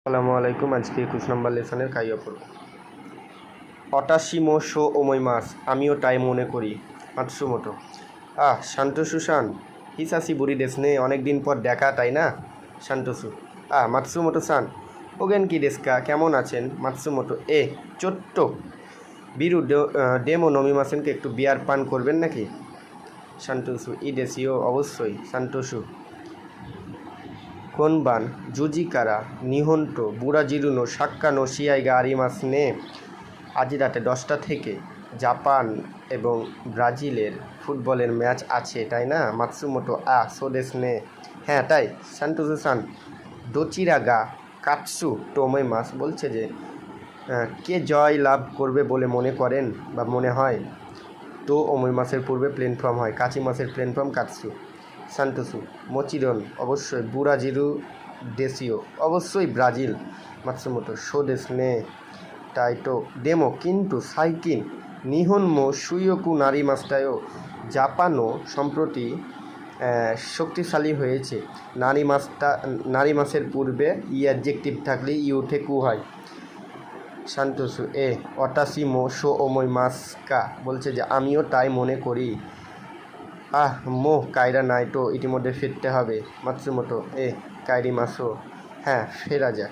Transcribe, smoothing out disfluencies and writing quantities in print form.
আসসালামু আলাইকুম। আজকে 21 নম্বর লেসনের কাইয়া পড়ব। অটাশিমো শো ওমই মাস, আমিও তাই মনে করি। মাতসুমোটো। শান্তসু সান, হিসাসি বুড়ি দেশনে, অনেকদিন পর দেখা, তাই না? শান্তসু। মাতসুমোটো সান, ওগেন কি দেশকা, কেমন আছেন? মাতসুমোটো। ছোট্ট বিরু ডেমো নমিমাসেনকে একটু বিয়ার পান করবেন নাকি? শান্তসু। ই দেশিও, অবশ্যই। শান্তসু। কোনবান জুজিকারা নিহন্টো বুড়াজিরুনো সাক্কানো শিয়াইগা আরিমাস নে। আজ রাতে 10টা থেকে জাপান এবং ব্রাজিলের ফুটবলের ম্যাচ আছে, তাই না? মাতসুমোটো। সোদেশ নে। হ্যাঁ তাই। শান্তসু সান, দোচিরাগা কাটসু টোমই মাস, বলছে যে কে জয় লাভ করবে বলে মনে করেন বা মনে হয়? তো ওমই মাসের পূর্বে প্লেন ফর্ম হয়, কাচি মাসের প্লেন ফর্ম কাটসু। শান্তসু। মোচিরন, অবশ্যই। বুরাজিরু দেশীয়, অবশ্যই ব্রাজিল। মাতসুমোটো। সোদেশ নে। টাইটো। ডেমো, কিন্তু সাইকিন নিহনমো সুইয়োকু নারী মাস্টায়ও, জাপানও সম্প্রতি শক্তিশালী হয়েছে। নারী মাসের পূর্বে অ্যাডজেক্টিভ থাকলে ইউঠে কু হয়। শান্তসু। অটাশিমো শো ওমই মাসকা, বলছে যে আমিও তাই মনে করি। কায়রা নাইটো, ইতিমধ্যে ফিরতে হবে। মাতসুমোটো। কায়রি মাসো। হ্যাঁ, ফেরা যাক।